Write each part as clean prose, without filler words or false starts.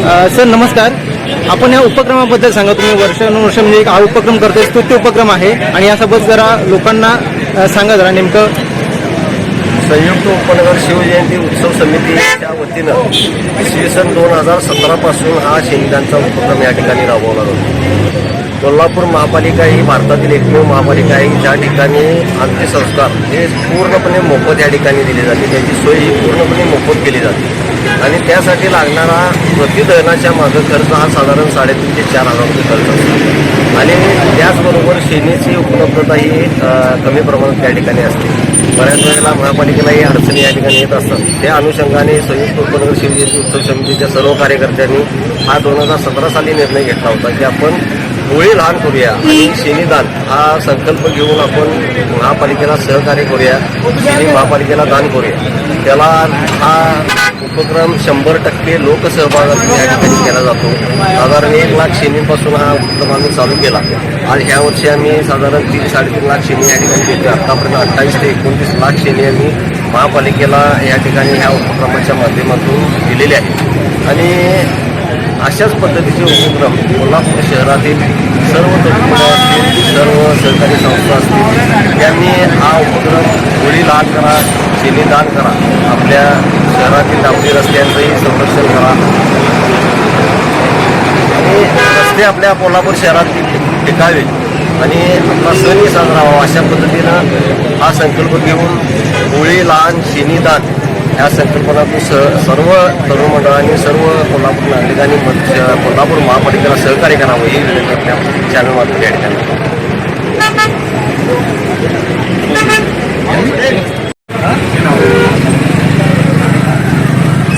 Sir नमस्कार. आपण या उपक्रमाबद्दल सांगा. तुम्ही वर्षानुवर्ष म्हणजे एक हा उपक्रम करतोय, स्तुत्य उपक्रम आहे आणि यासोबत जरा लोकांना सांगा जरा नेमकं. संयुक्त उपनगर शिवजयंती उत्सव समितीच्या वतीनं इसवी सन 2017 पासून हा शेंगदाणचा उपक्रम या ठिकाणी राबवला जातो. कोल्हापूर महापालिका ही भारतातील एकमेव महापालिका आहे ज्या ठिकाणी अंत्यसंस्कार हे पूर्णपणे मोफत या ठिकाणी दिले जाते. त्याची सोय ही पूर्णपणे मोफत केली जाते आणि त्यासाठी लागणारा प्रतिदहनाच्या मागं खर्च हा साधारण 3,500 ते 4,000 रुपये खर्च असतो आणि त्याचबरोबर शेणीची उपलब्धता ही कमी प्रमाणात त्या ठिकाणी असते. बऱ्याच वेळेला महापालिकेलाही अडचणी या ठिकाणी येत असतात. त्या अनुषंगाने संयुक्त उपनगर शिवजयंती उत्सव समितीच्या सर्व कार्यकर्त्यांनी हा 2017 साली निर्णय घेतला होता की आपण होळी लहान करूया आणि शेणीदान हा संकल्प घेऊन आपण महापालिकेला सहकार्य करूया, शेणी महापालिकेला दान करूया. त्याला हा उपक्रम 100% लोकसहभागातून या ठिकाणी केला जातो. साधारण 1 लाख शेणींपासून हा उपक्रम आम्ही चालू केला आणि ह्या वर्षी आम्ही साधारण 3-3.5 लाख शेणी या ठिकाणी देतो. आतापर्यंत 28 ते 29 लाख शेणी आम्ही महापालिकेला या ठिकाणी ह्या उपक्रमाच्या माध्यमातून दिलेले आहे आणि अशाच पद्धतीचे उपक्रम कोल्हापूर शहरातील सर्व तरुण असतील, सर्व सहकारी संस्था असतील यांनी हा उपक्रम होळी लहान करा, शेणी दान करा, आपल्या शहरातील डांबरी रस्त्यांचंही संरक्षण करा आणि रस्ते आपल्या कोल्हापूर शहरातील टिकावे आणि आपला सणही साजरा व्हावा अशा पद्धतीनं हा संकल्प घेऊन होळी लहान शेणी दान ह्या संकल्पनातून सर्व तरुण मंडळांनी, सर्व कोल्हापूर नागरिकांनी कोल्हापूर महापालिकेला सहकार्य करावं ही विनंती आपल्या चॅनलमार्फत या ठिकाणी.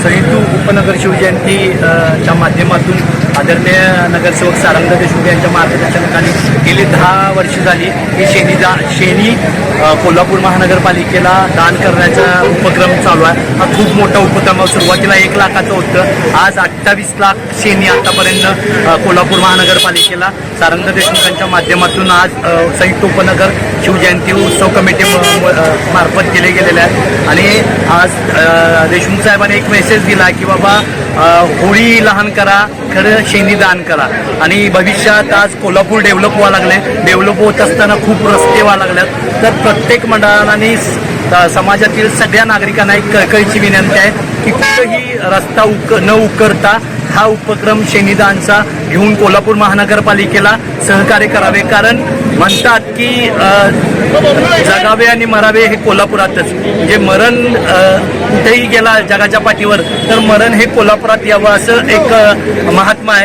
संयुक्त उपनगर शिवजयंतीच्या माध्यमातून आदरणीय नगरसेवक सारंग देशमुख यांच्या मार्गदर्शनाखाली गेली 10 वर्ष झाली ही शेणी कोल्हापूर महानगरपालिकेला दान करण्याचा उपक्रम चालू आहे. हा खूप मोठा उपक्रम. सुरुवातीला 1 लाखाचं होतं. आज 28 लाख शेणी आतापर्यंत कोल्हापूर महानगरपालिकेला सारंग देशमुखांच्या माध्यमातून आज संयुक्त उपनगर शिवजयंती उत्सव कमिटी मार्फत केले गेलेले आहेत आणि आज देशमुख साहेबांनी एक मेसेज दिला की बाबा होळी लहान करा, खरं शेणी दान करा आणि भविष्यात आज कोल्हापूर डेव्हलप व्हायला लागले. डेव्हलप होत असताना खूप रस्ते व्हायला लागल्यात. तर प्रत्येक मंडळाने समाजातील सगळ्या नागरिकांना एक कळकळीची विनंती आहे की कुठंही रस्ता न उकरता हा उपक्रम शेणीदानचा घेऊन कोल्हापूर महानगरपालिकेला सहकार्य करावे. कारण म्हणतात की जगावे आणि मरावे हे कोल्हापुरातच. म्हणजे मरण कुठेही गेला जगाच्या पाठीवर तर मरण हे कोल्हापुरात यावं असं एक महात्मा आहे.